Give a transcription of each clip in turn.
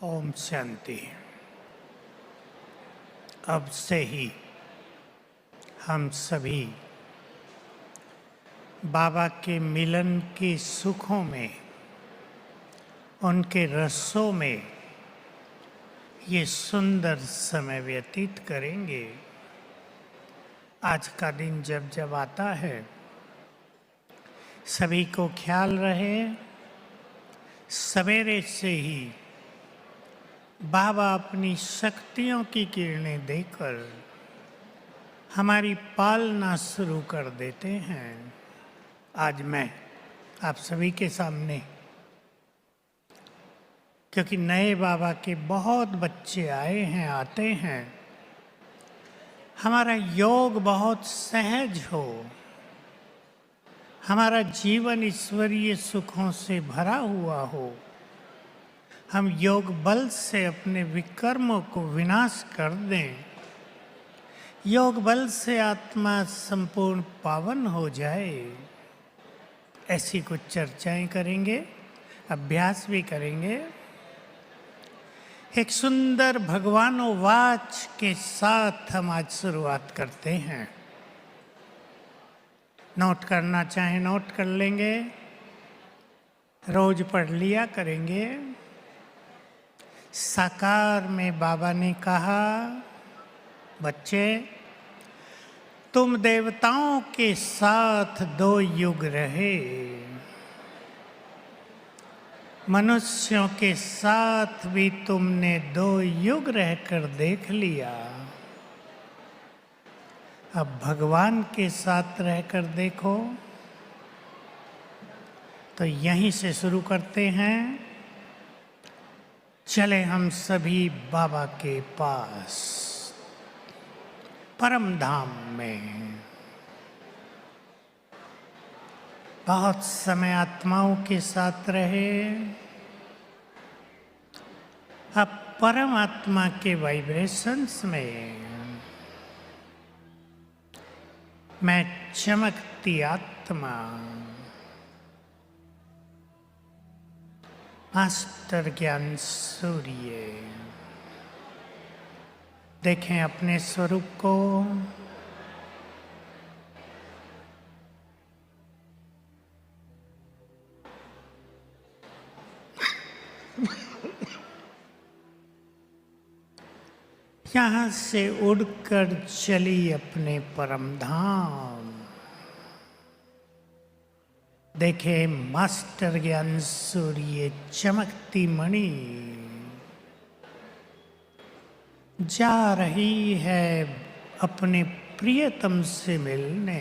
ओम शांति। अब से ही हम सभी बाबा के मिलन के सुखों में, उनके रसों में ये सुंदर समय व्यतीत करेंगे। आज का दिन जब जब आता है, सभी को ख्याल रहे, सवेरे से ही बाबा अपनी शक्तियों की किरणें देकर हमारी पालना शुरू कर देते हैं। आज मैं आप सभी के सामने, क्योंकि नए बाबा के बहुत बच्चे आए हैं, आते हैं, हमारा योग बहुत सहज हो, हमारा जीवन ईश्वरीय सुखों से भरा हुआ हो, हम योग बल से अपने विकर्मों को विनाश कर दें, योग बल से आत्मा संपूर्ण पावन हो जाए, ऐसी कुछ चर्चाएं करेंगे, अभ्यास भी करेंगे। एक सुंदर भगवानोवाच के साथ हम आज शुरुआत करते हैं। नोट करना चाहे नोट कर लेंगे, रोज पढ़ लिया करेंगे। साकार में बाबा ने कहा, बच्चे तुम देवताओं के साथ 2 युग रहे, मनुष्यों के साथ भी तुमने 2 युग रहकर देख लिया, अब भगवान के साथ रहकर देखो। तो यहीं से शुरू करते हैं। चले हम सभी बाबा के पास, परम धाम में। बहुत समय आत्माओं के साथ रहे, अब परमात्मा के वाइब्रेशंस में मैं चमकती आत्मा, मास्टर ज्ञान सूर्य, देखें अपने स्वरूप को। यहाँ से उड़कर चली अपने परम धाम। देखे मास्टर ज्ञान सूर्य चमकती मणि जा रही है अपने प्रियतम से मिलने।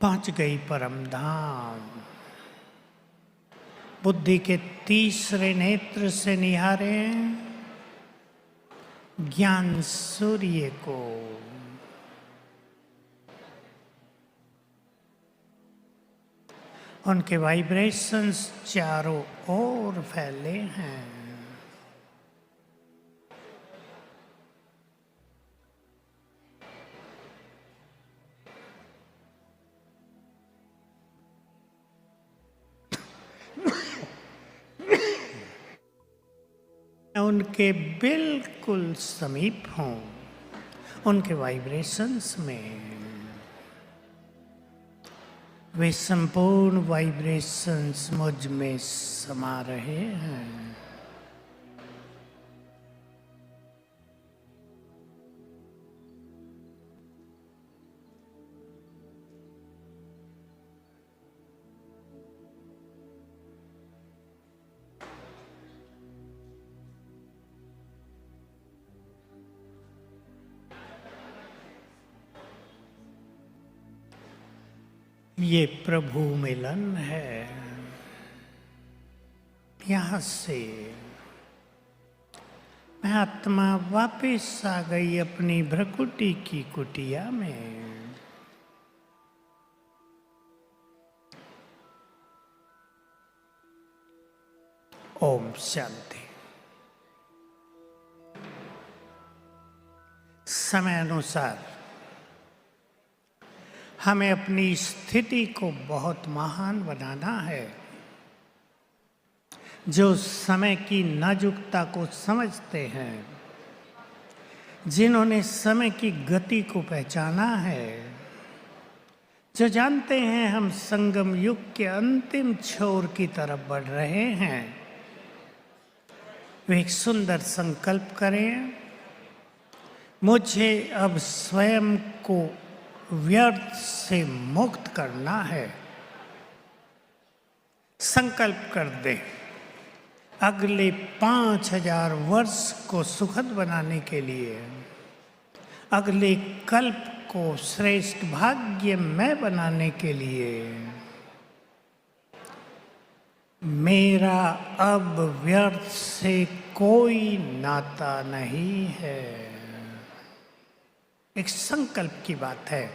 पहुंच गई परम धाम। बुद्धि के तीसरे नेत्र से निहारे ज्ञान सूर्य को। उनके वाइब्रेशंस चारों ओर फैले हैं। उनके बिल्कुल समीप हों, उनके वाइब्रेशंस में वे संपूर्ण वाइब्रेशंस मुझ में समा रहे हैं। ये प्रभु मिलन है। यहाँ से मैं आत्मा वापस आ गई अपनी भ्रकुटी की कुटिया में। ओम शांति। समय अनुसार हमें अपनी स्थिति को बहुत महान बनाना है। जो समय की नाजुकता को समझते हैं, जिन्होंने समय की गति को पहचाना है, जो जानते हैं हम संगम युग के अंतिम छोर की तरफ बढ़ रहे हैं, वे एक सुंदर संकल्प करें, मुझे अब स्वयं को व्यर्थ से मुक्त करना है। संकल्प कर दे, अगले 5000 वर्ष को सुखद बनाने के लिए, अगले कल्प को श्रेष्ठ भाग्यमय बनाने के लिए मेरा अब व्यर्थ से कोई नाता नहीं है। एक संकल्प की बात है।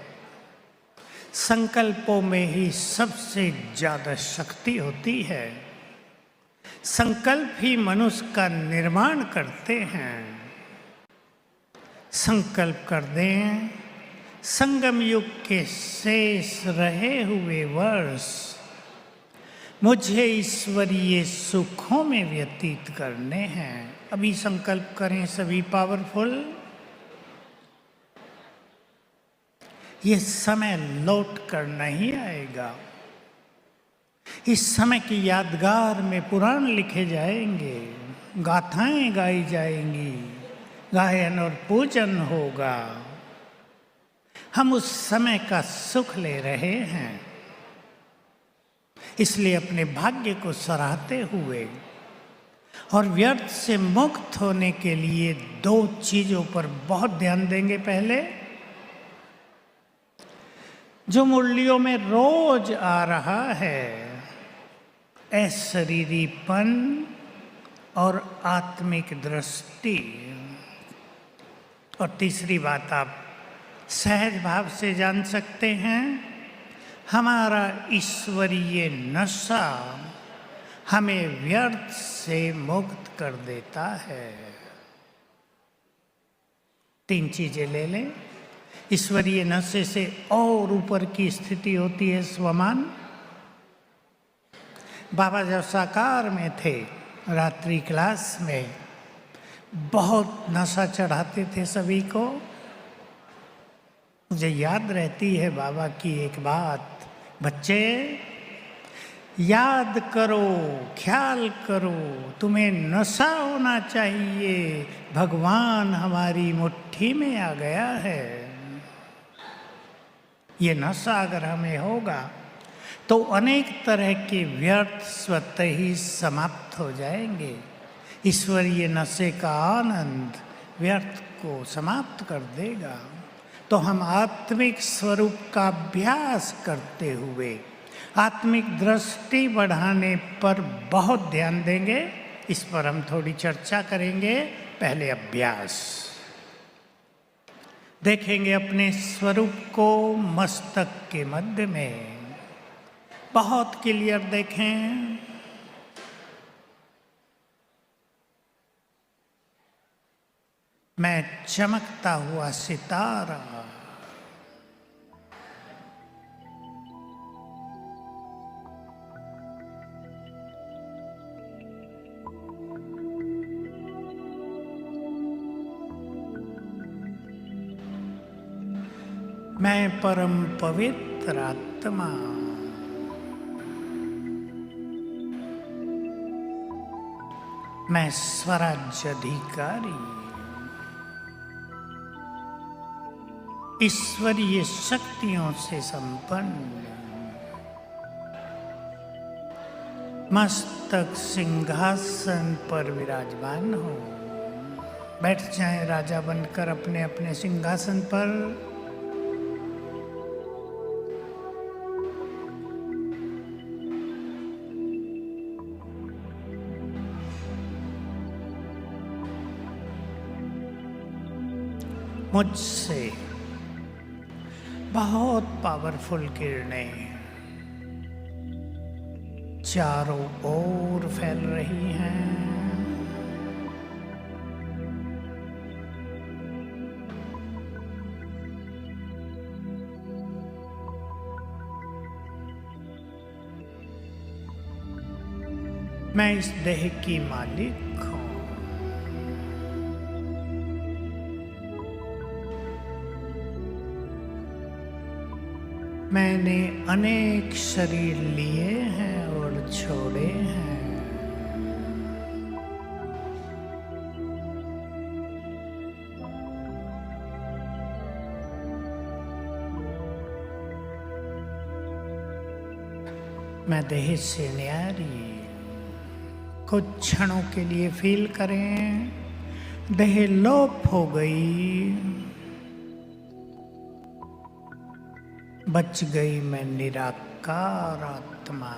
संकल्पों में ही सबसे ज्यादा शक्ति होती है। संकल्प ही मनुष्य का निर्माण करते हैं। संकल्प कर दें, संगम युग के शेष रहे हुए वर्ष मुझे ईश्वरीय सुखों में व्यतीत करने हैं। अभी संकल्प करें सभी पावरफुल। ये समय लौट कर नहीं आएगा। इस समय की यादगार में पुराण लिखे जाएंगे, गाथाएं गाई जाएंगी, गायन और पूजन होगा। हम उस समय का सुख ले रहे हैं। इसलिए अपने भाग्य को सराहते हुए और व्यर्थ से मुक्त होने के लिए 2 चीजों पर बहुत ध्यान देंगे। पहले, जो मुरलियों में रोज आ रहा है, अशरीरीपन और आत्मिक दृष्टि। और तीसरी बात आप सहज भाव से जान सकते हैं, हमारा ईश्वरीय नशा हमें व्यर्थ से मुक्त कर देता है। 3 चीजें ले लें। ईश्वरीय नशे से और ऊपर की स्थिति होती है स्वमान। बाबा जब साकार में थे, रात्रि क्लास में बहुत नशा चढ़ाते थे सभी को। मुझे याद रहती है बाबा की एक बात, बच्चे याद करो, ख्याल करो, तुम्हें नशा होना चाहिए, भगवान हमारी मुट्ठी में आ गया है। ये नशा अगर हमें होगा तो अनेक तरह के व्यर्थ स्वतः ही समाप्त हो जाएंगे। ईश्वरीय नशे का आनंद व्यर्थ को समाप्त कर देगा। तो हम आत्मिक स्वरूप का अभ्यास करते हुए आत्मिक दृष्टि बढ़ाने पर बहुत ध्यान देंगे। इस पर हम थोड़ी चर्चा करेंगे। पहले अभ्यास देखेंगे अपने स्वरूप को मस्तक के मध्य में। बहुत क्लियर देखें। मैं चमकता हुआ सितारा, मैं परम पवित्र आत्मा, मैं स्वराज्य अधिकारी, ईश्वरीय शक्तियों से संपन्न, मस्तक सिंहासन पर विराजमान हो। बैठ जाएं राजा बनकर अपने अपने सिंहासन पर। मुझसे बहुत पावरफुल किरणें चारों ओर फैल रही हैं। मैं इस देह की मालिक हूँ। मैंने अनेक शरीर लिए हैं और छोड़े हैं। मैं देह से न्यारी। कुछ क्षणों के लिए फील करें, देह लोप हो गई, बच गई मैं निराकार आत्मा।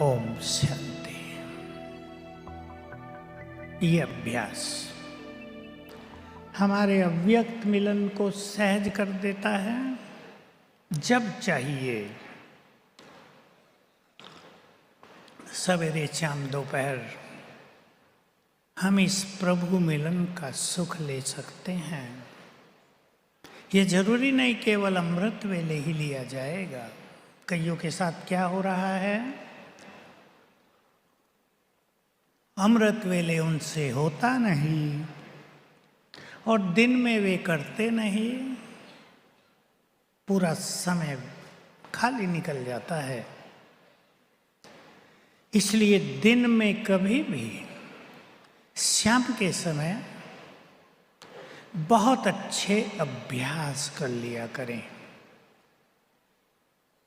ओम शांति। ये अभ्यास हमारे अव्यक्त मिलन को सहज कर देता है। जब चाहिए सवेरे शाम दोपहर हम इस प्रभु मिलन का सुख ले सकते हैं। ये जरूरी नहीं केवल अमृत वेले ही लिया जाएगा। कईयों के साथ क्या हो रहा है, अमृत वेले उनसे होता नहीं और दिन में वे करते नहीं, पूरा समय खाली निकल जाता है। इसलिए दिन में कभी भी शाम के समय बहुत अच्छे अभ्यास कर लिया करें।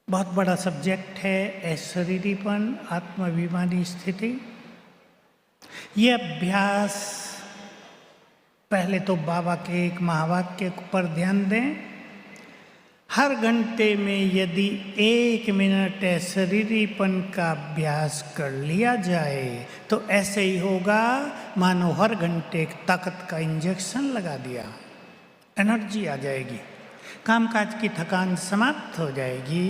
बहुत बड़ा सब्जेक्ट है अशरीरीपन, आत्माभिमानी स्थिति। ये अभ्यास पहले तो बाबा के एक महावाक्य पर ध्यान दें। हर घंटे में यदि 1 मिनट अशरीरीपन का अभ्यास कर लिया जाए तो ऐसे ही होगा मानो हर घंटे ताकत का इंजेक्शन लगा दिया। एनर्जी आ जाएगी, कामकाज की थकान समाप्त हो जाएगी,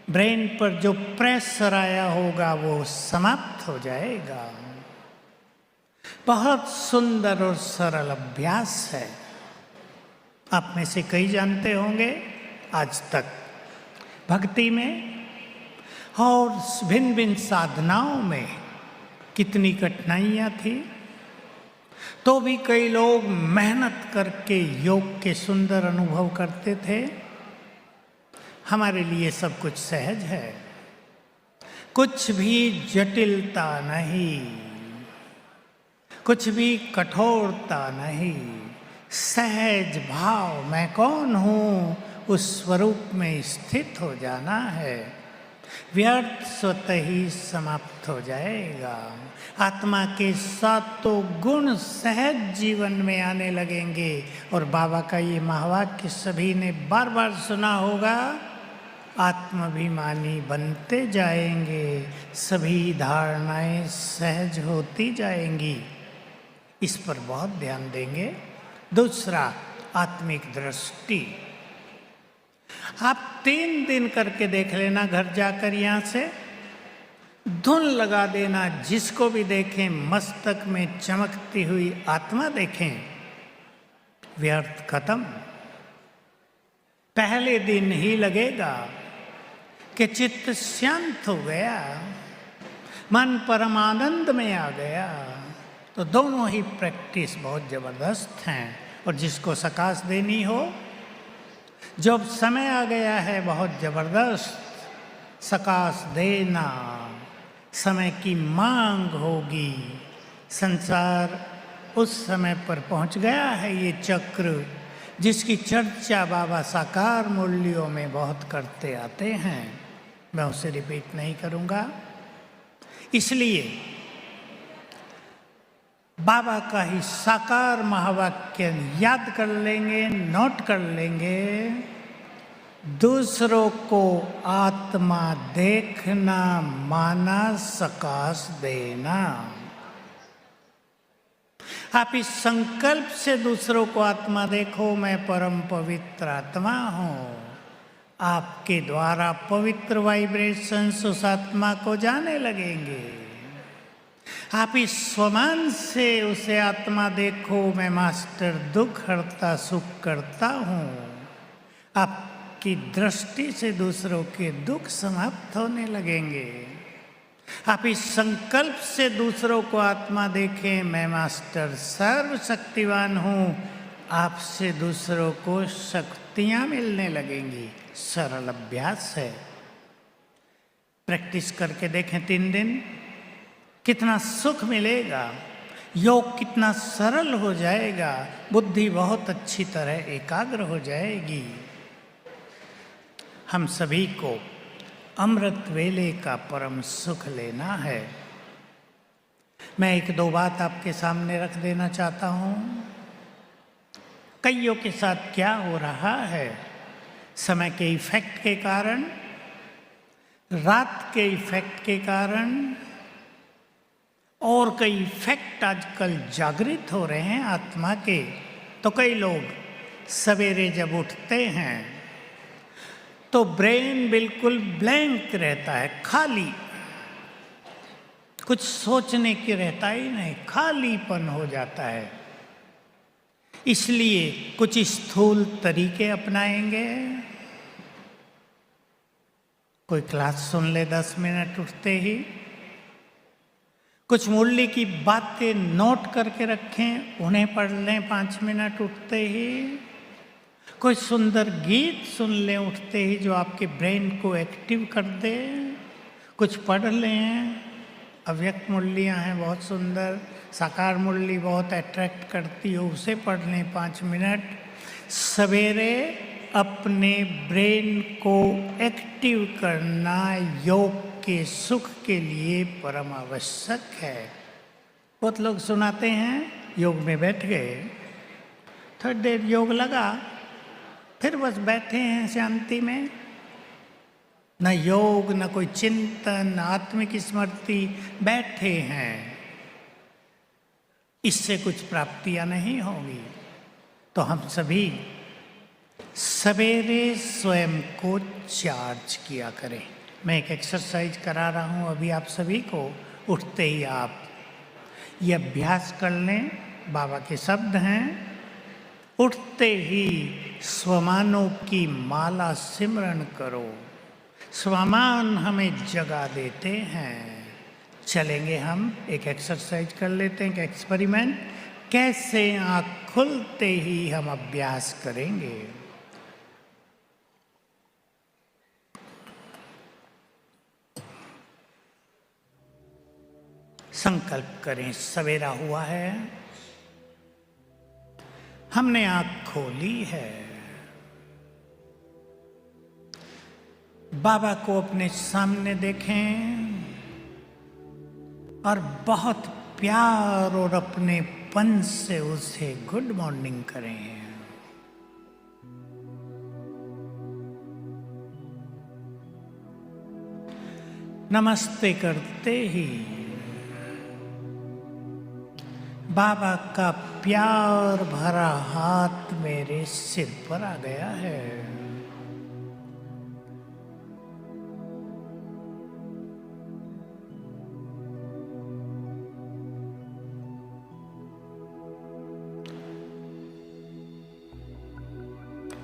ब्रेन पर जो प्रेशर आया होगा वो समाप्त हो जाएगा। बहुत सुंदर और सरल अभ्यास है। आप में से कई जानते होंगे आज तक भक्ति में और भिन्न भिन्न साधनाओं में कितनी कठिनाइयाँ थी, तो भी कई लोग मेहनत करके योग के सुंदर अनुभव करते थे। हमारे लिए सब कुछ सहज है, कुछ भी जटिलता नहीं, कुछ भी कठोरता नहीं। सहज भाव मैं कौन हूँ उस स्वरूप में स्थित हो जाना है। व्यर्थ स्वतः ही समाप्त हो जाएगा। आत्मा के सातों गुण सहज जीवन में आने लगेंगे। और बाबा का ये महावाक्य सभी ने बार बार सुना होगा, आत्माभिमानी बनते जाएंगे, सभी धारणाएं सहज होती जाएंगी। इस पर बहुत ध्यान देंगे। दूसरा, आत्मिक दृष्टि। आप 3 दिन करके देख लेना, घर जाकर यहाँ से धुन लगा देना। जिसको भी देखें मस्तक में चमकती हुई आत्मा देखें, व्यर्थ खत्म। पहले दिन ही लगेगा कि चित्त शांत हो गया, मन परमानंद में आ गया। तो दोनों ही प्रैक्टिस बहुत ज़बरदस्त हैं। और जिसको सकाश देनी हो, जब समय आ गया है बहुत ज़बरदस्त सकाश देना, समय की मांग होगी। संसार उस समय पर पहुंच गया है। ये चक्र जिसकी चर्चा बाबा साकार मूल्यों में बहुत करते आते हैं, मैं उसे रिपीट नहीं करूँगा। इसलिए बाबा का ही साकार महावाक्य याद कर लेंगे, नोट कर लेंगे। दूसरों को आत्मा देखना माना सकाश देना। आप इस संकल्प से दूसरों को आत्मा देखो, मैं परम पवित्र आत्मा हूँ। आपके द्वारा पवित्र वाइब्रेशंस उस आत्मा को जाने लगेंगे। आप इस स्वमान से उसे आत्मा देखो, मैं मास्टर दुख हरता सुख करता हूँ। आपकी दृष्टि से दूसरों के दुख समाप्त होने लगेंगे। आप इस संकल्प से दूसरों को आत्मा देखें, मैं मास्टर सर्वशक्तिवान हूँ। आपसे दूसरों को शक्तियाँ मिलने लगेंगी। सरल अभ्यास है, प्रैक्टिस करके देखें 3 दिन, कितना सुख मिलेगा। योग कितना सरल हो जाएगा, बुद्धि बहुत अच्छी तरह एकाग्र हो जाएगी। हम सभी को अमृत वेले का परम सुख लेना है। मैं 1-2 बात आपके सामने रख देना चाहता हूँ। कईयों के साथ क्या हो रहा है, समय के इफेक्ट के कारण, रात के इफेक्ट के कारण और कई इफेक्ट आजकल जागृत हो रहे हैं आत्मा के। तो कई लोग सवेरे जब उठते हैं तो ब्रेन बिल्कुल ब्लैंक रहता है, खाली, कुछ सोचने की रहता ही नहीं, खालीपन हो जाता है। इसलिए कुछ स्थूल तरीके अपनाएंगे। कोई क्लास सुन ले 10 मिनट उठते ही, कुछ मुरली की बातें नोट करके रखें, उन्हें पढ़ लें 5 मिनट उठते ही। कोई सुंदर गीत सुन लें उठते ही जो आपके ब्रेन को एक्टिव कर दे। कुछ पढ़ लें, अव्यक्त मुरलियाँ हैं बहुत सुंदर, साकार मुरली बहुत अट्रैक्ट करती हो, उसे पढ़ लें 5 मिनट। सवेरे अपने ब्रेन को एक्टिव करना योग के सुख के लिए परम आवश्यक है। बहुत लोग सुनाते हैं, योग में बैठ गए, थोड़ी देर योग लगा, फिर बस बैठे हैं शांति में, न योग न कोई चिंतन, आत्मिक स्मृति, बैठे हैं। इससे कुछ प्राप्तियां नहीं होंगी। तो हम सभी सवेरे स्वयं को चार्ज किया करें। मैं एक एक्सरसाइज करा रहा हूँ अभी आप सभी को, उठते ही आप ये अभ्यास कर लें। बाबा के शब्द हैं, उठते ही स्वमानों की माला सिमरन करो। स्वमान हमें जगा देते हैं। चलेंगे हम, एक एक्सरसाइज कर लेते हैं, एक एक्सपेरिमेंट। कैसे आँख खुलते ही हम अभ्यास करेंगे। संकल्प करें, सवेरा हुआ है, हमने आँख खोली है, बाबा को अपने सामने देखें और बहुत प्यार और अपनेपन से उसे गुड मॉर्निंग करें। नमस्ते करते ही बाबा का प्यार भरा हाथ मेरे सिर पर आ गया है।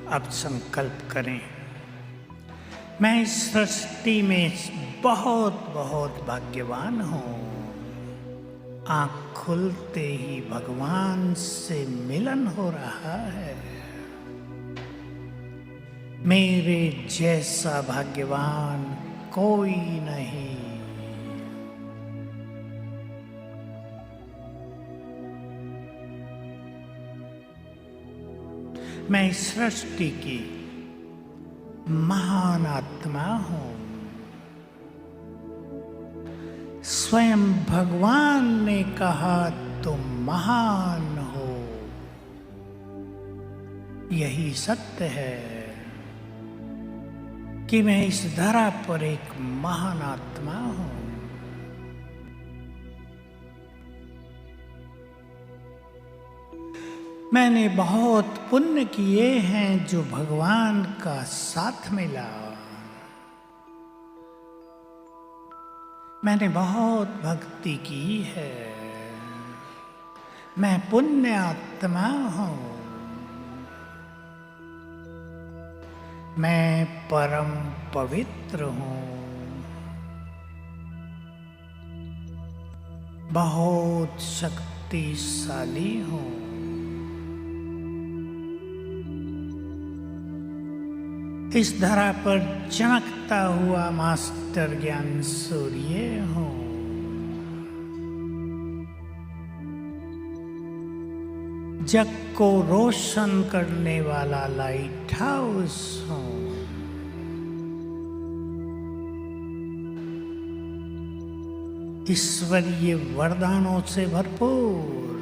अब संकल्प करें, मैं इस सृष्टि में बहुत बहुत भाग्यवान हूँ। आँख खुलते ही भगवान से मिलन हो रहा है। मेरे जैसा भाग्यवान कोई नहीं। मैं इस सृष्टि की महान आत्मा हूं। स्वयं भगवान ने कहा तुम महान हो। यही सत्य है कि मैं इस धरा पर एक महान आत्मा हूं। मैंने बहुत पुण्य किए हैं जो भगवान का साथ मिला। मैंने बहुत भक्ति की है। मैं पुण्य आत्मा हूँ। मैं परम पवित्र हूँ। बहुत शक्तिशाली हूँ। इस धरा पर चमकता हुआ मास्टर ज्ञान सूर्य हूँ। जग को रोशन करने वाला लाइट हाउस हूँ। ईश्वरीय वरदानों से भरपूर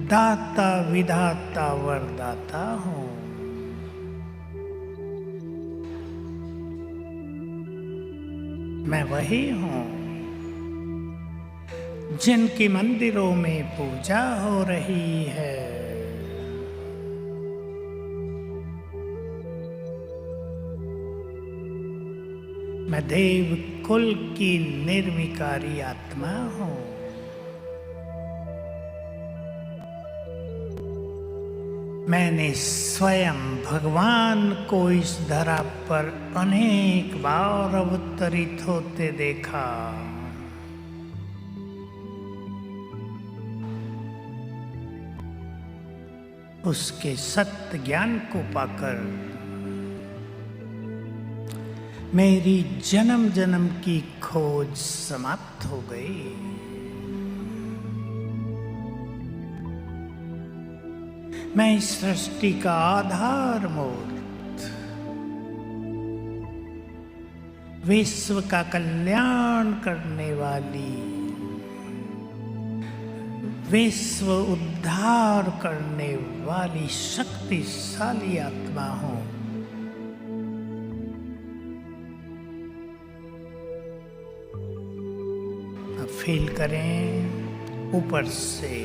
दाता विधाता वरदाता हूँ। मैं वही हूँ जिनकी मंदिरों में पूजा हो रही है। मैं देव कुल की निर्विकारी आत्मा हूँ। मैंने स्वयं भगवान को इस धरा पर अनेक बार अवतरित होते देखा। उसके सत्य ज्ञान को पाकर मेरी जन्म जन्म की खोज समाप्त हो गई। मैं इस सृष्टि का आधार मूर्त, विश्व का कल्याण करने वाली, विश्व उद्धार करने वाली शक्तिशाली आत्मा हूँ। अब फील करें ऊपर से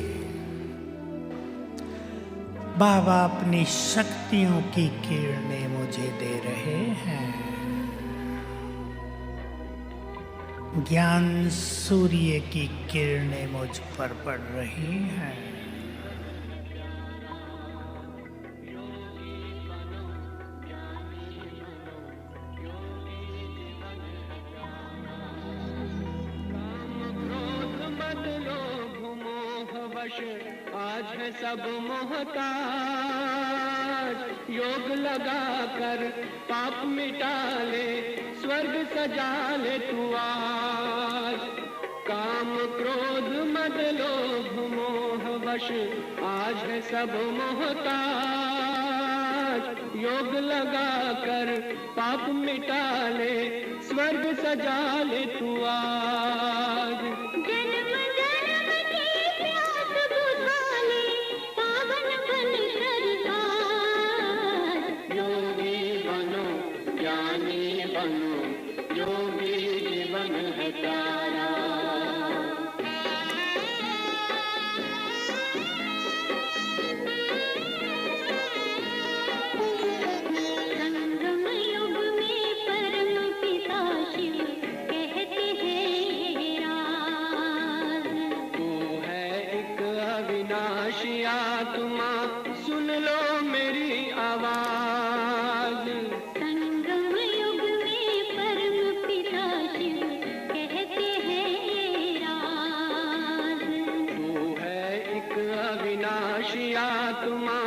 बाबा अपनी शक्तियों की किरणें मुझे दे रहे हैं। ज्ञान सूर्य की किरणें मुझ पर पड़ रही हैं। आज है सब मोहताज, योग लगा कर पाप मिटा ले, स्वर्ग सजा ले तू आज। काम क्रोध मद लोभ मोह वश आज है सब मोहताज, योग लगा कर पाप मिटा ले, स्वर्ग सजा ले तू आज। आत्मा सुन लो मेरी आवाज। संगम युग में परम पिता शिव कहते हैं ये राज। तू है एक अविनाशी आत्मा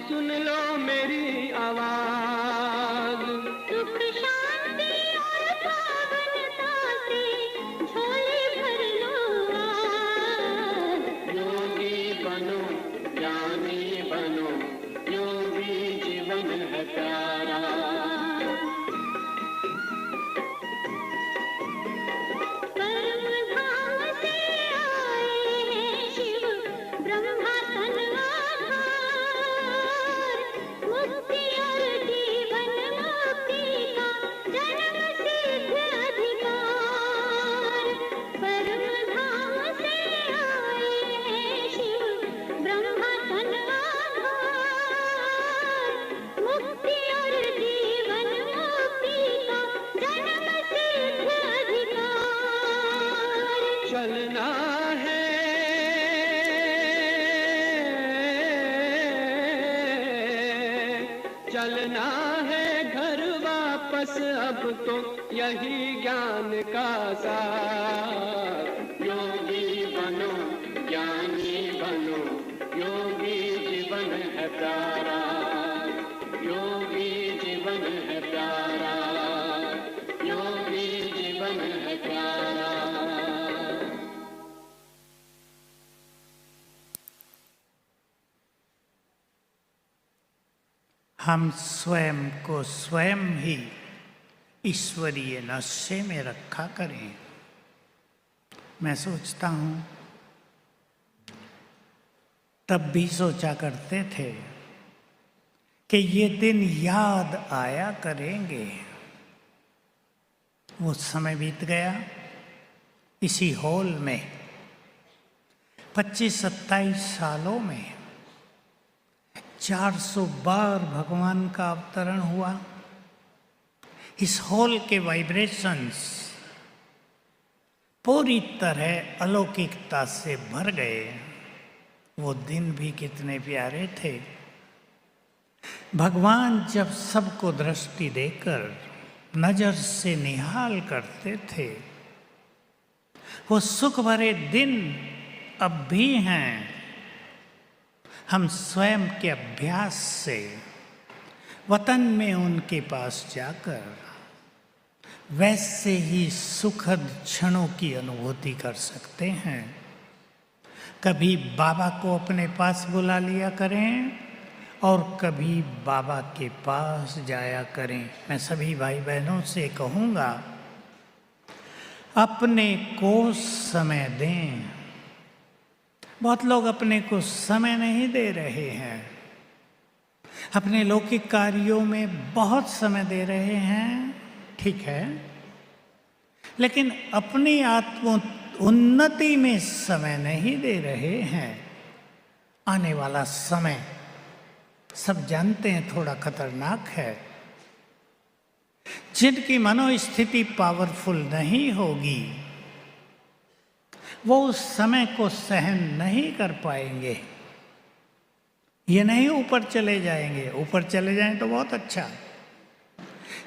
सुन लो मेरी आवाज। सुख शांति और पावनता से झोली भर लो आज। योगी बनो ज्ञानी बनो, योगी जीवन है प्यारा। परम धाम से आए हैं शिव ब्रह्मा तन आधार। मुक्ति और जीवन मुक्ति का जन्म सिद्ध अधिकार। परम धाम से आए हैं शिव ब्रह्मा तन चलना है घर वापस अब तो यही ज्ञान का सार। योगी बनो ज्ञानी बनो, योगी जीवन है प्यारा, योगी जीवन है प्यारा, योगी जीवन है प्यारा। हम स्वयं को स्वयं ही ईश्वरीय नशे में रखा करें। मैं सोचता हूँ तब भी सोचा करते थे कि ये दिन याद आया करेंगे। वो समय बीत गया। इसी हॉल में 25-27 सालों में 400 बार भगवान का अवतरण हुआ। इस हॉल के वाइब्रेशंस पूरी तरह अलौकिकता से भर गए। वो दिन भी कितने प्यारे थे। भगवान जब सबको दृष्टि देकर नजर से निहाल करते थे, वो सुख भरे दिन अब भी हैं। हम स्वयं के अभ्यास से वतन में उनके पास जाकर वैसे ही सुखद क्षणों की अनुभूति कर सकते हैं। कभी बाबा को अपने पास बुला लिया करें और कभी बाबा के पास जाया करें। मैं सभी भाई बहनों से कहूँगा, अपने को समय दें। बहुत लोग अपने को समय नहीं दे रहे हैं, अपने लौकिक कार्यों में बहुत समय दे रहे हैं, ठीक है, लेकिन अपनी आत्म उन्नति में समय नहीं दे रहे हैं। आने वाला समय सब जानते हैं थोड़ा खतरनाक है। जिनकी मनोस्थिति पावरफुल नहीं होगी वो उस समय को सहन नहीं कर पाएंगे। ये नहीं ऊपर चले जाएंगे, ऊपर चले जाएं तो बहुत अच्छा।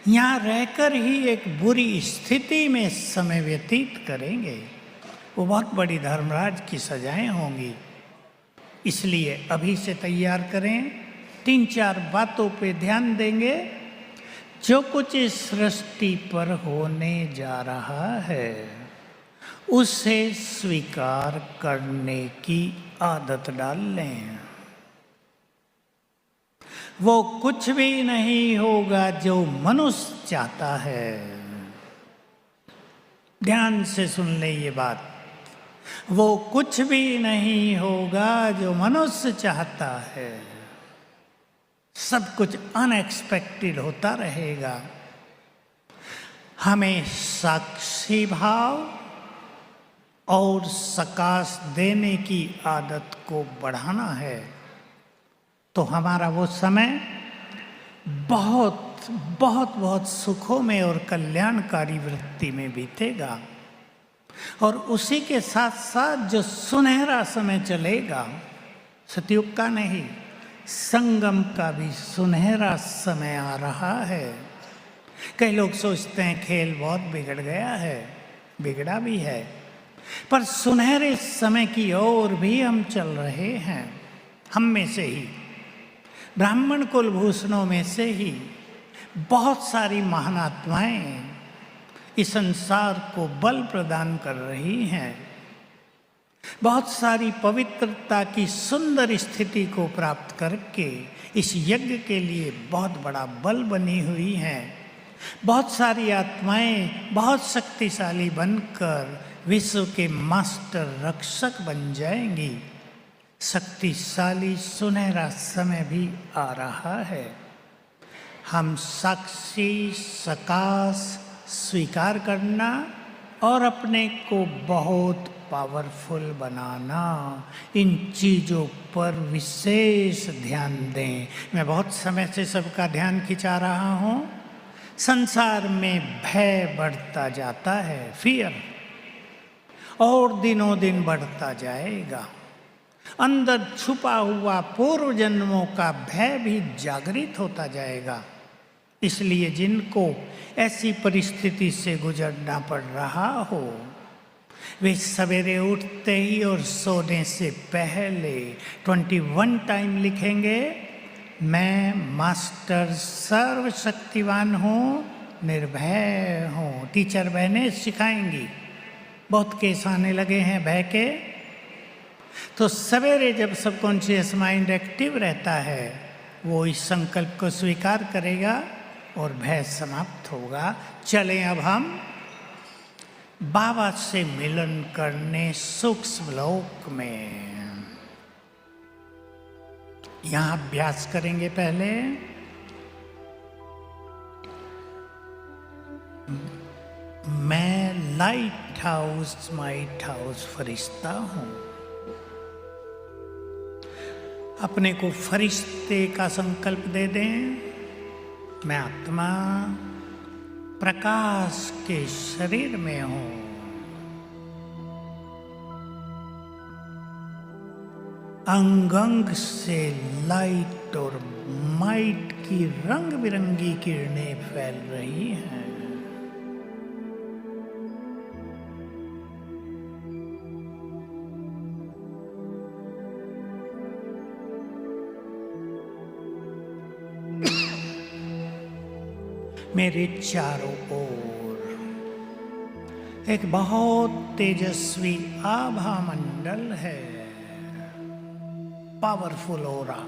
यहाँ रहकर ही एक बुरी स्थिति में समय व्यतीत करेंगे, वो बहुत बड़ी धर्मराज की सजाएं होंगी। इसलिए अभी से तैयार करें। 3-4 बातों पे ध्यान देंगे। जो कुछ इस सृष्टि पर होने जा रहा है उसे स्वीकार करने की आदत डाल लें। वो कुछ भी नहीं होगा जो मनुष्य चाहता है। ध्यान से सुन ले ये बात। वो कुछ भी नहीं होगा जो मनुष्य चाहता है। सब कुछ अनएक्सपेक्टेड होता रहेगा। हमें साक्षी भाव और सकाश देने की आदत को बढ़ाना है, तो हमारा वो समय बहुत बहुत बहुत सुखों में और कल्याणकारी वृत्ति में बीतेगा। और उसी के साथ साथ जो सुनहरा समय चलेगा, सतयुग का नहीं, संगम का भी सुनहरा समय आ रहा है। कई लोग सोचते हैं खेल बहुत बिगड़ गया है, बिगड़ा भी है, पर सुनहरे समय की ओर भी हम चल रहे हैं। हम में से ही, ब्राह्मण कुलभूषणों में से ही बहुत सारी महान आत्माएं इस संसार को बल प्रदान कर रही हैं। बहुत सारी पवित्रता की सुंदर स्थिति को प्राप्त करके इस यज्ञ के लिए बहुत बड़ा बल बनी हुई हैं। बहुत सारी आत्माएं बहुत शक्तिशाली बनकर विश्व के मास्टर रक्षक बन जाएंगी। शक्तिशाली सुनहरा समय भी आ रहा है। हम साक्षी सकाश स्वीकार करना और अपने को बहुत पावरफुल बनाना, इन चीज़ों पर विशेष ध्यान दें। मैं बहुत समय से सबका ध्यान खिंचा रहा हूँ। संसार में भय बढ़ता जाता है, फियर, और दिनों दिन बढ़ता जाएगा। अंदर छुपा हुआ पूर्व जन्मों का भय भी जागृत होता जाएगा। इसलिए जिनको ऐसी परिस्थिति से गुजरना पड़ रहा हो, वे सवेरे उठते ही और सोने से पहले 21 टाइम लिखेंगे, मैं मास्टर सर्वशक्तिवान हूँ, निर्भय हूँ। टीचर बहनें सिखाएंगी। बहुत केस आने लगे हैं भय के। तो सवेरे जब सबकॉन्शियस माइंड एक्टिव रहता है, वो इस संकल्प को स्वीकार करेगा और भय समाप्त होगा। चलें अब हम बाबा से मिलन करने सूक्ष्म लोक में। यहां अभ्यास करेंगे। पहले मैं लाइट हाउस फरिश्ता हूं। अपने को फरिश्ते का संकल्प दे दें। मैं आत्मा प्रकाश के शरीर में हूं। अंग अंग से लाइट और माइट की रंग बिरंगी किरणें फैल रही हैं। मेरे चारों ओर एक बहुत तेजस्वी आभा मंडल है, पावरफुल ऑरा।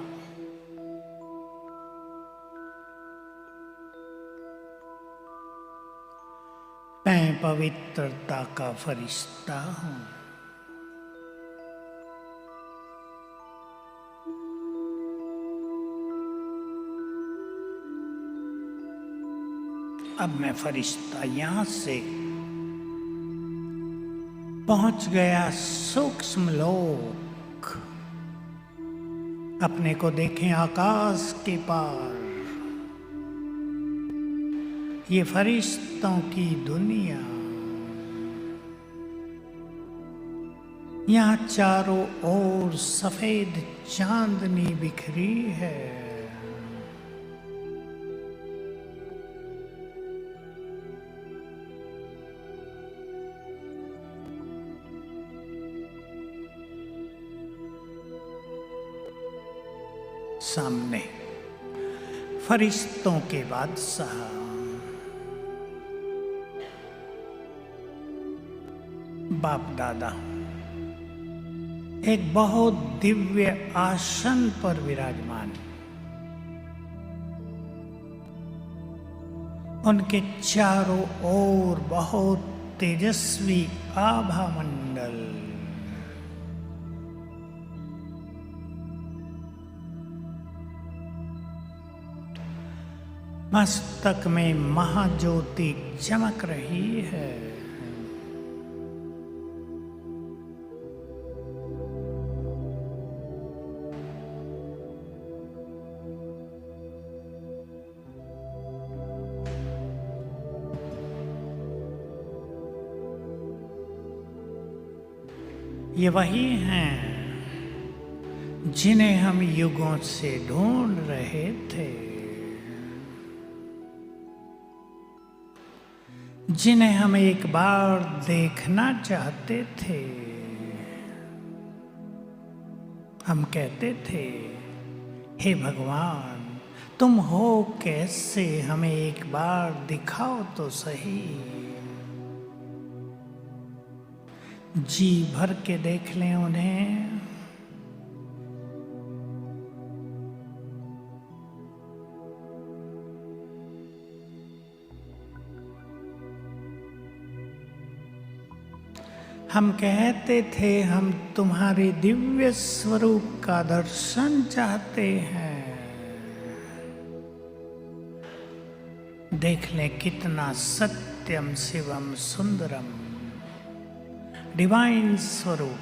मैं पवित्रता का फरिश्ता हूं। अब मैं फरिश्ता यहां से पहुंच गया सूक्ष्म लोक। अपने को देखें आकाश के पार, ये फरिश्तों की दुनिया। यहाँ चारों ओर सफेद चांदनी बिखरी है। सामने फरिश्तों के बादशाह बाप दादा एक बहुत दिव्य आसन पर विराजमान। उनके चारों ओर बहुत तेजस्वी आभा मंडल। मस्तक में महाज्योति चमक रही है। ये वही हैं जिन्हें हम युगों से ढूंढ रहे थे, जिन्हें हम एक बार देखना चाहते थे। हम कहते थे, हे भगवान, तुम हो कैसे, हमें एक बार दिखाओ तो सही। जी भर के देख लें उन्हें। हम कहते थे, हम तुम्हारे दिव्य स्वरूप का दर्शन चाहते हैं। देख लें कितना सत्यम शिवम सुंदरम डिवाइन स्वरूप।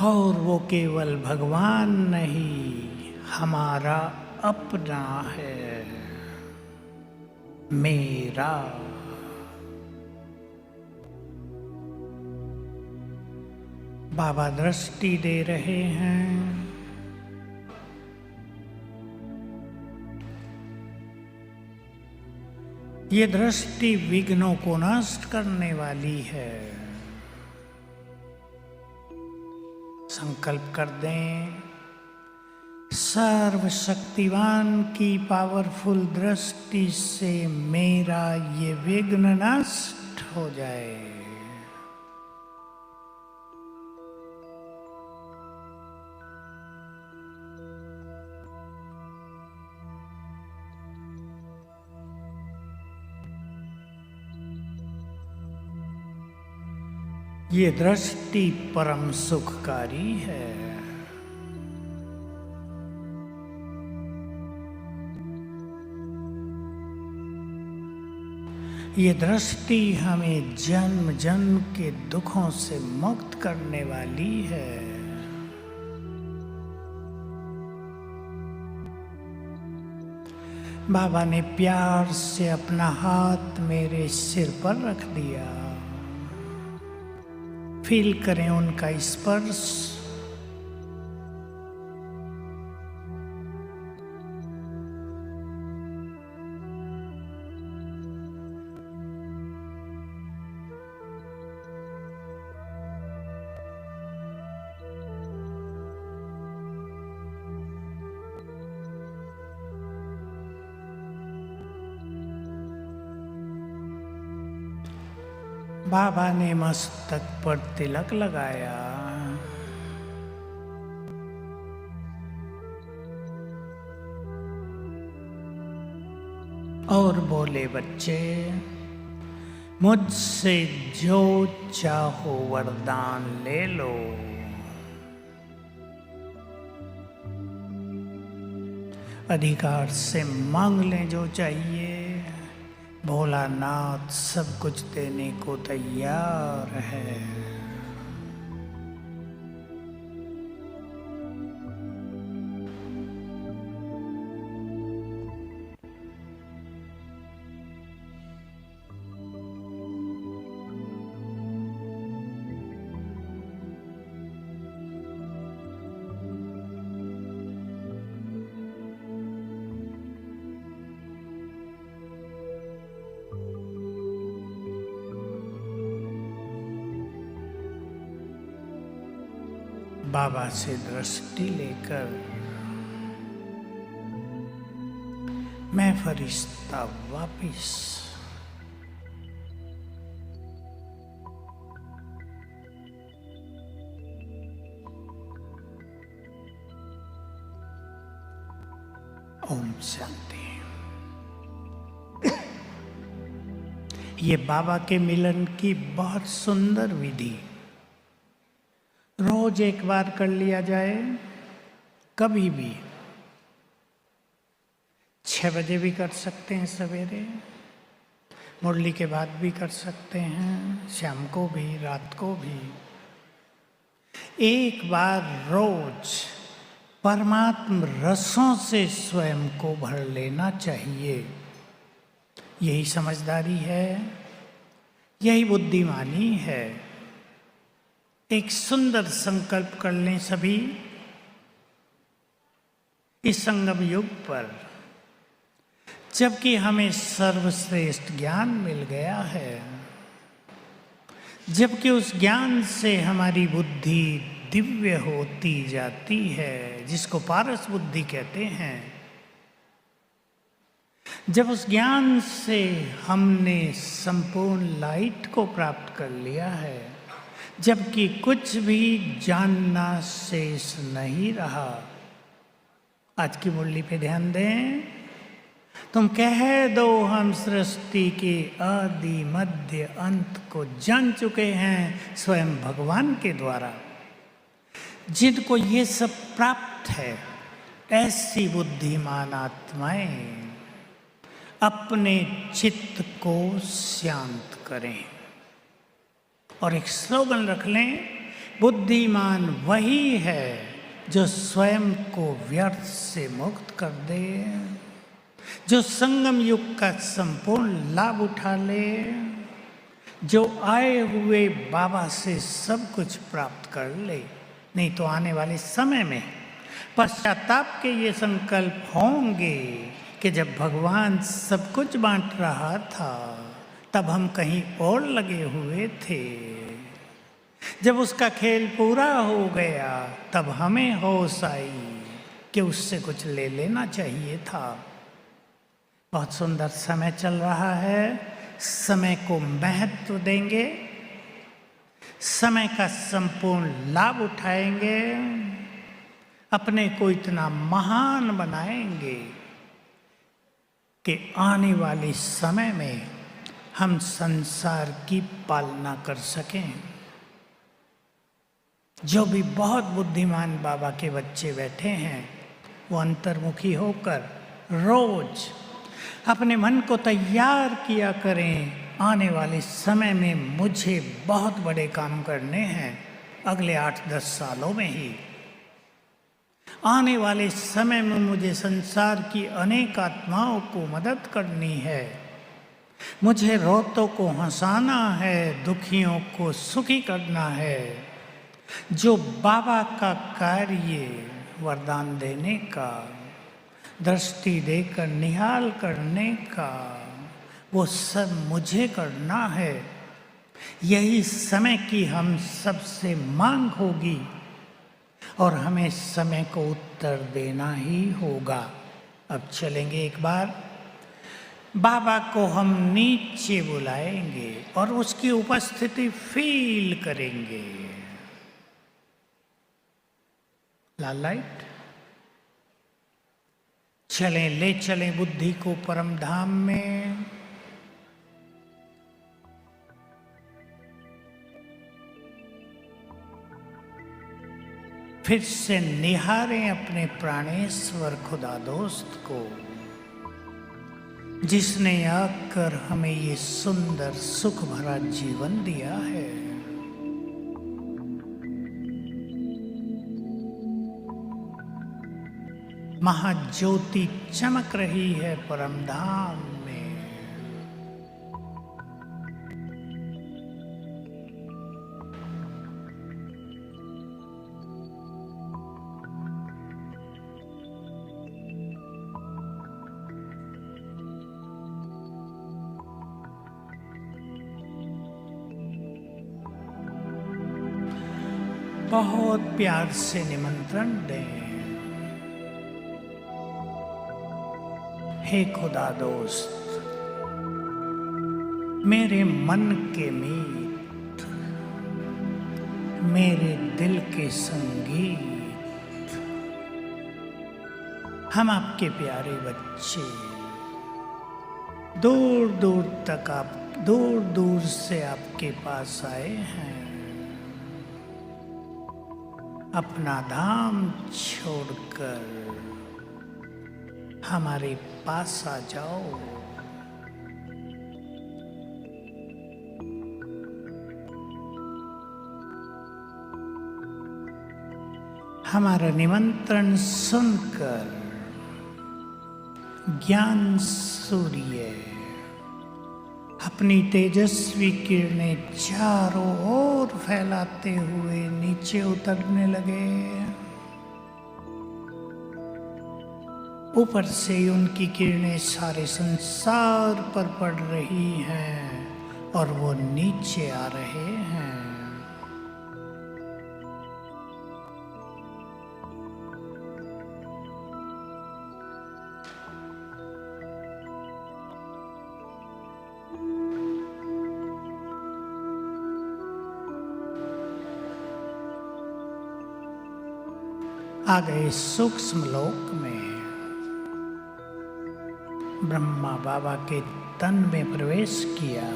और वो केवल भगवान नहीं, हमारा अपना है, मेरा। बाबा दृष्टि दे रहे हैं। ये दृष्टि विघ्नों को नष्ट करने वाली है। संकल्प कर दें, सर्वशक्तिवान की पावरफुल दृष्टि से मेरा ये विघ्न नष्ट हो जाए। ये दृष्टि परम सुखकारी है। ये दृष्टि हमें जन्म जन्म के दुखों से मुक्त करने वाली है। बाबा ने प्यार से अपना हाथ मेरे सिर पर रख दिया। फील करें उनका स्पर्श। बाबा ने मस्तक पर तिलक लगाया और बोले, बच्चे मुझसे जो चाहो वरदान ले लो। अधिकार से मांग लें जो चाहिए। भोलानाथ सब कुछ देने को तैयार है। बाबा से दृष्टि लेकर मैं फरिश्ता वापिस ओम शांति। ये बाबा के मिलन की बहुत सुंदर विधि रोज एक बार कर लिया जाए। कभी भी 6 बजे भी कर सकते हैं, सवेरे मुरली के बाद भी कर सकते हैं, शाम को भी, रात को भी। एक बार रोज परमात्म रसों से स्वयं को भर लेना चाहिए। यही समझदारी है, यही बुद्धिमानी है। एक सुंदर संकल्प कर लें सभी इस संगम युग पर, जबकि हमें सर्वश्रेष्ठ ज्ञान मिल गया है, जबकि उस ज्ञान से हमारी बुद्धि दिव्य होती जाती है, जिसको पारस बुद्धि कहते हैं। जब उस ज्ञान से हमने संपूर्ण लाइट को प्राप्त कर लिया है, जबकि कुछ भी जानना शेष नहीं रहा। आज की मुरली पे ध्यान दें। तुम कह दो हम सृष्टि के आदि मध्य अंत को जान चुके हैं स्वयं भगवान के द्वारा। जिनको ये सब प्राप्त है, ऐसी बुद्धिमान आत्माएं अपने चित्त को शांत करें और एक स्लोगन रख लें, बुद्धिमान वही है जो स्वयं को व्यर्थ से मुक्त कर दे, जो संगम युग का संपूर्ण लाभ उठा ले, जो आए हुए बाबा से सब कुछ प्राप्त कर ले, नहीं तो आने वाले समय में पश्चाताप के ये संकल्प होंगे कि जब भगवान सब कुछ बांट रहा था तब हम कहीं और लगे हुए थे। जब उसका खेल पूरा हो गया तब हमें होश आई कि उससे कुछ ले लेना चाहिए था। बहुत सुंदर समय चल रहा है, समय को महत्व देंगे, समय का संपूर्ण लाभ उठाएंगे, अपने को इतना महान बनाएंगे कि आने वाले समय में हम संसार की पालना कर सकें। जो भी बहुत बुद्धिमान बाबा के बच्चे बैठे हैं वो अंतर्मुखी होकर रोज अपने मन को तैयार किया करें, आने वाले समय में मुझे बहुत बड़े काम करने हैं। अगले 8-10 सालों में ही आने वाले समय में मुझे संसार की अनेक आत्माओं को मदद करनी है, मुझे रोतों को हंसाना है, दुखियों को सुखी करना है। जो बाबा का कार्य वरदान देने का, दृष्टि देकर निहाल करने का, वो सब मुझे करना है। यही समय की हम सबसे मांग होगी और हमें समय को उत्तर देना ही होगा। अब चलेंगे एक बार, बाबा को हम नीचे बुलाएंगे और उसकी उपस्थिति फील करेंगे। लाल लाइट, चलें, ले चलें बुद्धि को परम धाम में। फिर से निहारें अपने प्राणेश्वर खुदा दोस्त को, जिसने आकर हमें ये सुंदर सुख भरा जीवन दिया है। महाज्योति चमक रही है परम धाम में। बहुत प्यार से निमंत्रण दें। हे खुदा दोस्त, मेरे मन के मीत, मेरे दिल के संगीत, हम आपके प्यारे बच्चे, दूर दूर तक आप, दूर दूर से आपके पास आए हैं। अपना धाम छोड़कर हमारे पास आ जाओ। हमारा निमंत्रण सुनकर ज्ञान सूर्य अपनी तेजस्वी किरणें चारों ओर फैलाते हुए नीचे उतरने लगे। ऊपर से उनकी किरणें सारे संसार पर पड़ रही हैं और वो नीचे आ रहे हैं। आ गए सूक्ष्म लोक में। ब्रह्मा बाबा के तन में प्रवेश किया।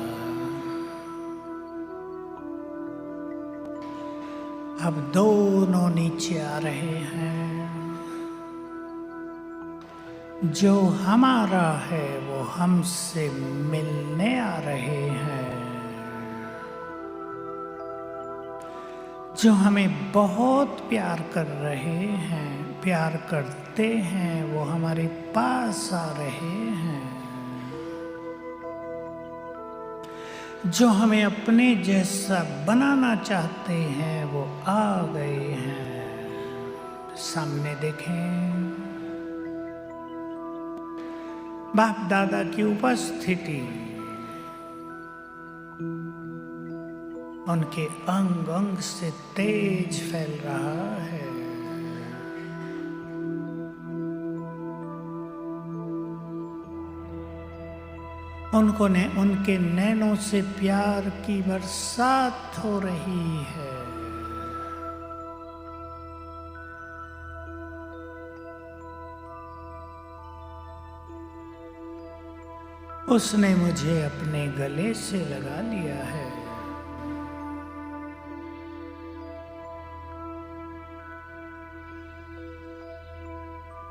अब दोनों नीचे आ रहे हैं। जो हमारा है वो हमसे मिलने आ रहे हैं। जो हमें बहुत प्यार कर रहे हैं, प्यार करते हैं, वो हमारे पास आ रहे हैं। जो हमें अपने जैसा बनाना चाहते हैं वो आ गए हैं। सामने देखें, बाप दादा की उपस्थिति उनके अंग अंग से तेज फैल रहा है। उनके नैनों से प्यार की बरसात हो रही है। उसने मुझे अपने गले से लगा लिया है।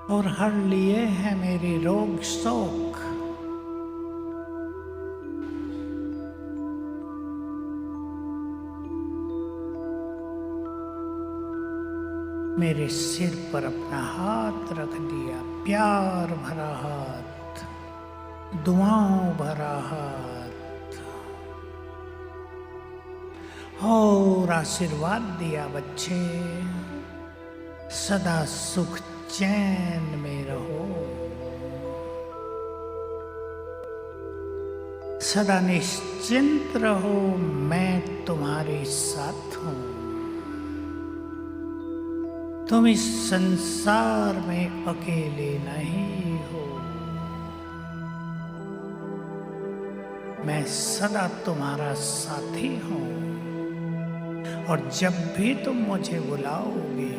और हर लिए है मेरी रोग शोक। मेरे सिर पर अपना हाथ रख दिया, प्यार भरा हाथ, दुआओं भरा हाथ, और आशीर्वाद दिया, बच्चे सदा सुख चैन में रहो, सदा निश्चिंत रहो, मैं तुम्हारे साथ हूं। तुम इस संसार में अकेले नहीं हो। मैं सदा तुम्हारा साथी हूं, और जब भी तुम मुझे बुलाओगे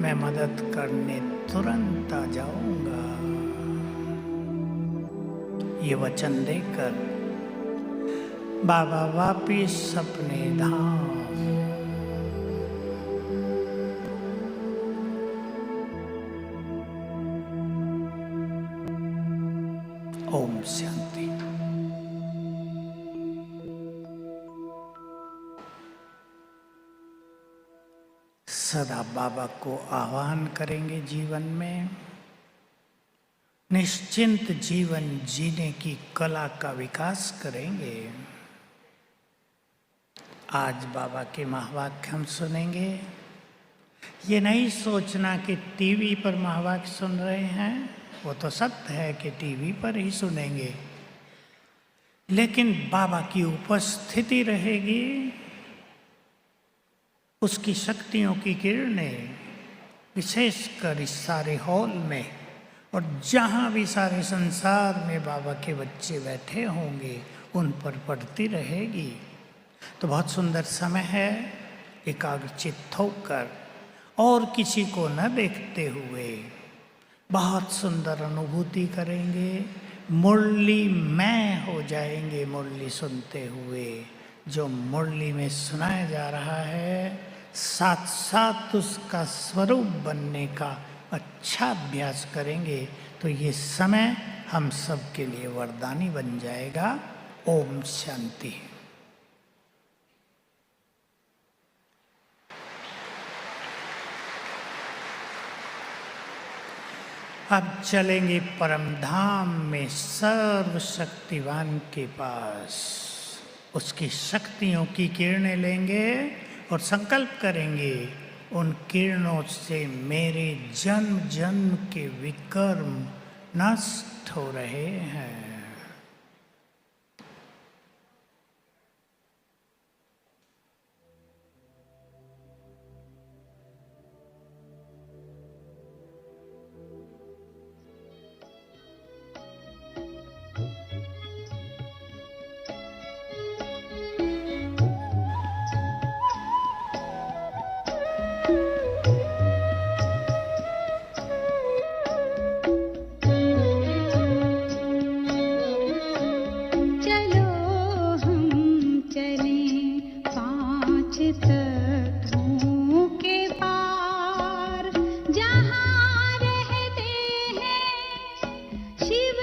मैं मदद करने तुरंत आ जाऊंगा। ये वचन देकर बाबा वापिस अपने धाम। ओम शांति। सदा बाबा को आह्वान करेंगे जीवन में। निश्चिंत जीवन जीने की कला का विकास करेंगे। आज बाबा के महावाक्य हम सुनेंगे। ये नहीं सोचना कि टीवी पर महावाक्य सुन रहे हैं, वो तो सत्य है कि टीवी पर ही सुनेंगे, लेकिन बाबा की उपस्थिति रहेगी, उसकी शक्तियों की किरणें विशेषकर इस सारे हॉल में और जहाँ भी सारे संसार में बाबा के बच्चे बैठे होंगे उन पर पड़ती रहेगी। तो बहुत सुंदर समय है। एकाग्रचित्त होकर और किसी को न देखते हुए बहुत सुंदर अनुभूति करेंगे। मुरली मैं हो जाएंगे मुरली सुनते हुए। जो मुरली में सुनाया जा रहा है साथ साथ उसका स्वरूप बनने का अच्छा अभ्यास करेंगे तो ये समय हम सब के लिए वरदानी बन जाएगा। ओम शांति। अब चलेंगे परम धाम में सर्वशक्तिवान के पास। उसकी शक्तियों की किरणें लेंगे और संकल्प करेंगे उन किरणों से मेरे जन्म जन्म के विकर्म नष्ट हो रहे हैं। शिव